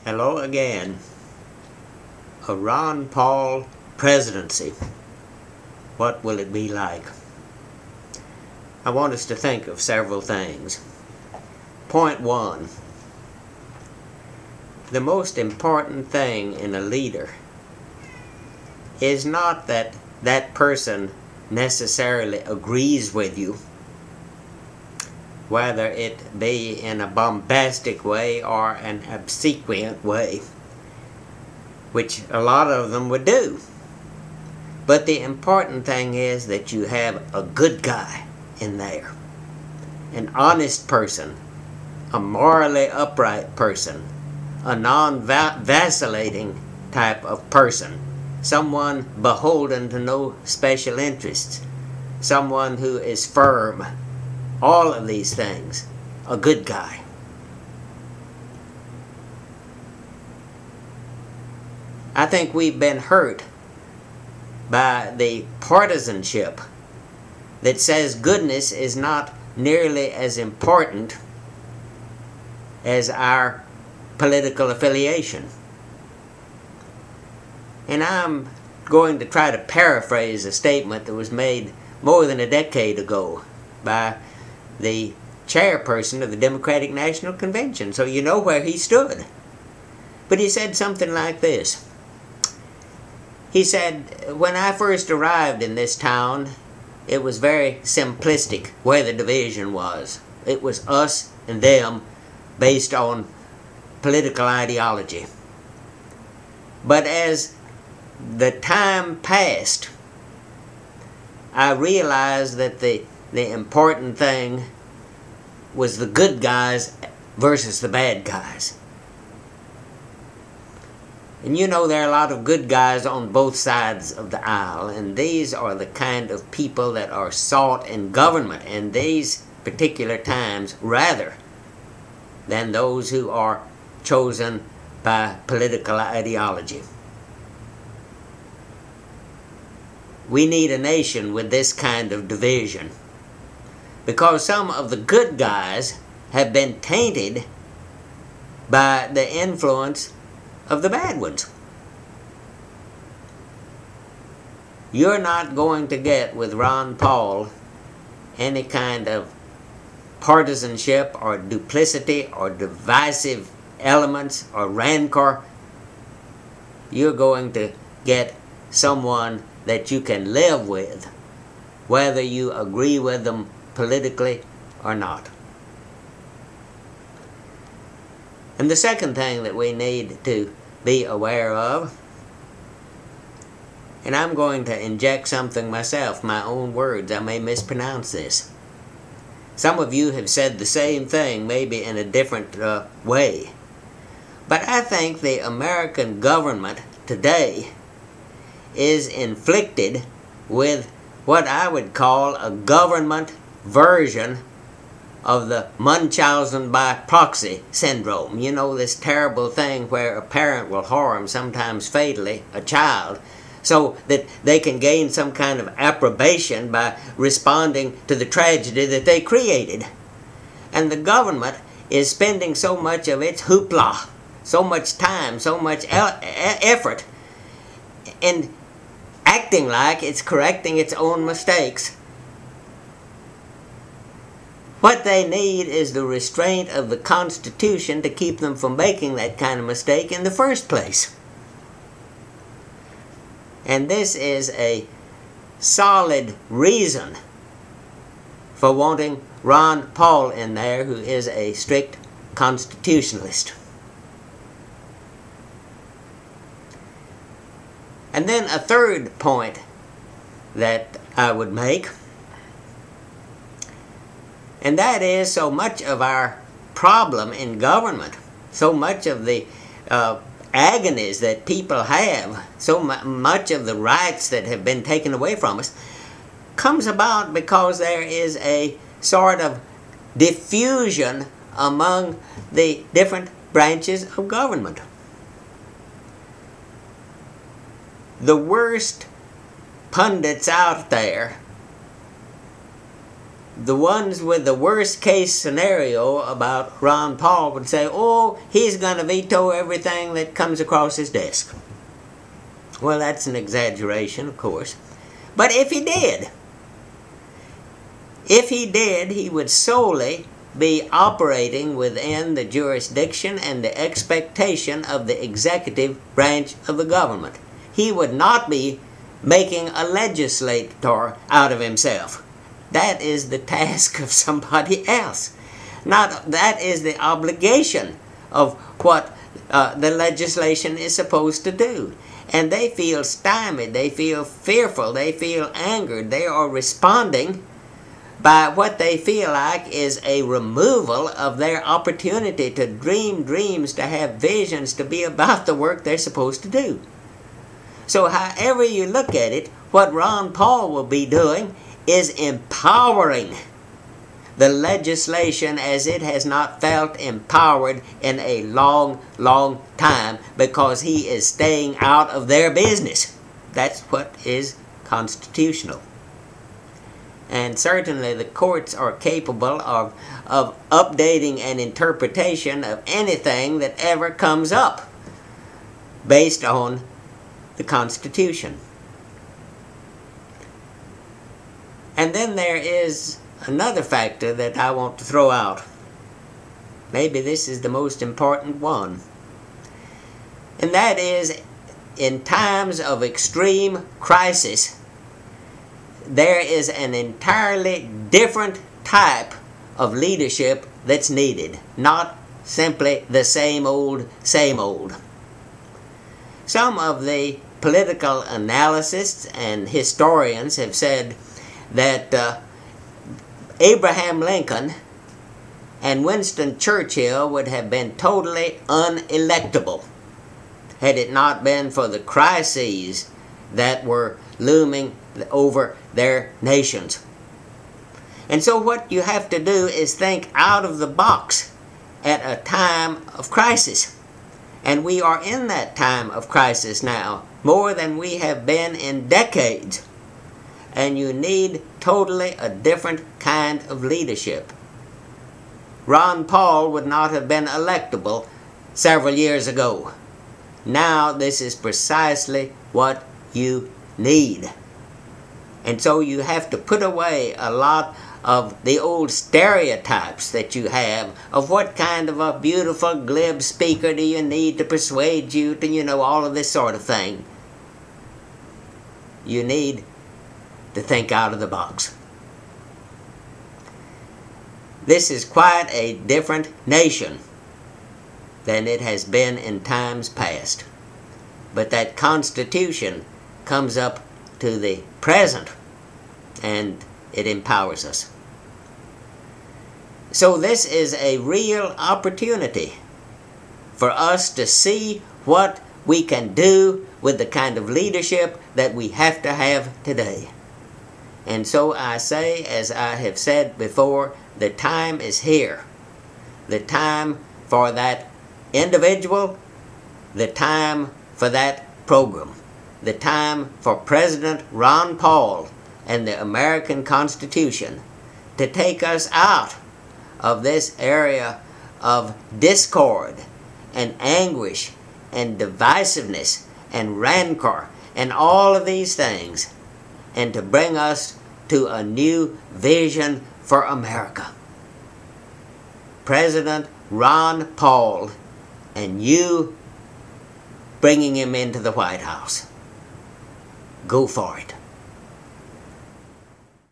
Hello again. A Ron Paul Presidency. What will it be like? I want us to think of several things. Point one. The most important thing in a leader is not that that person necessarily agrees with you, whether it be in a bombastic way or an obsequious way, which a lot of them would do. But the important thing is that you have a good guy in there, an honest person, a morally upright person, a non-vacillating type of person, someone beholden to no special interests, someone who is firm. All of these things. A good guy. I think we've been hurt by the partisanship that says goodness is not nearly as important as our political affiliation. And I'm going to try to paraphrase a statement that was made more than a decade ago by the chairperson of the Democratic National Convention, so you know where he stood. But he said something like this. He said, when I first arrived in this town, it was very simplistic where the division was. It was us and them based on political ideology. But as the time passed, I realized that the important thing was the good guys versus the bad guys. And you know there are a lot of good guys on both sides of the aisle, and these are the kind of people that are sought in government in these particular times rather than those who are chosen by political ideology. We need a nation with this kind of division, because some of the good guys have been tainted by the influence of the bad ones. You're not going to get with Ron Paul any kind of partisanship or duplicity or divisive elements or rancor. You're going to get someone that you can live with, whether you agree with them politically or not. And the second thing that we need to be aware of, and I'm going to inject something myself, my own words, I may mispronounce this. Some of you have said the same thing, maybe in a different way. But I think the American government today is inflicted with what I would call a government version of the Munchausen by proxy syndrome. You know, this terrible thing where a parent will harm, sometimes fatally, a child, so that they can gain some kind of approbation by responding to the tragedy that they created. And the government is spending so much of its hoopla, so much time, so much effort in acting like it's correcting its own mistakes. What they need is the restraint of the Constitution to keep them from making that kind of mistake in the first place. And this is a solid reason for wanting Ron Paul in there, who is a strict constitutionalist. And then a third point that I would make, and that is so much of our problem in government, so much of the agonies that people have, so much of the rights that have been taken away from us, comes about because there is a sort of diffusion among the different branches of government. The worst pundits out there the ones with the worst case scenario about Ron Paul would say, oh, he's going to veto everything that comes across his desk. Well, that's an exaggeration, of course. But if he did, he would solely be operating within the jurisdiction and the expectation of the executive branch of the government. He would not be making a legislator out of himself. That is the task of somebody else. That is the obligation of what the legislation is supposed to do. And they feel stymied, they feel fearful, they feel angered. They are responding by what they feel like is a removal of their opportunity to dream dreams, to have visions, to be about the work they're supposed to do. So however you look at it, what Ron Paul will be doing is empowering the legislation as it has not felt empowered in a long, long time, because he is staying out of their business. That's what is constitutional. And certainly the courts are capable of updating an interpretation of anything that ever comes up based on the Constitution. And then there is another factor that I want to throw out. Maybe this is the most important one. And that is, in times of extreme crisis, there is an entirely different type of leadership that's needed. Not simply the same old, same old. Some of the political analysts and historians have said that Abraham Lincoln and Winston Churchill would have been totally unelectable had it not been for the crises that were looming over their nations. And so what you have to do is think out of the box at a time of crisis. And we are in that time of crisis now, more than we have been in decades. And you need totally a different kind of leadership. Ron Paul would not have been electable several years ago. Now this is precisely what you need. And so you have to put away a lot of the old stereotypes that you have of what kind of a beautiful, glib speaker do you need to persuade you to, all of this sort of thing. You need to think out of the box. This is quite a different nation than it has been in times past. But that Constitution comes up to the present, and it empowers us. So this is a real opportunity for us to see what we can do with the kind of leadership that we have to have today. And so I say, as I have said before, the time is here. The time for that individual, the time for that program, the time for President Ron Paul and the American Constitution to take us out of this area of discord and anguish and divisiveness and rancor and all of these things, and to bring us to a new vision for America. President Ron Paul and you bringing him into the White House. Go for it.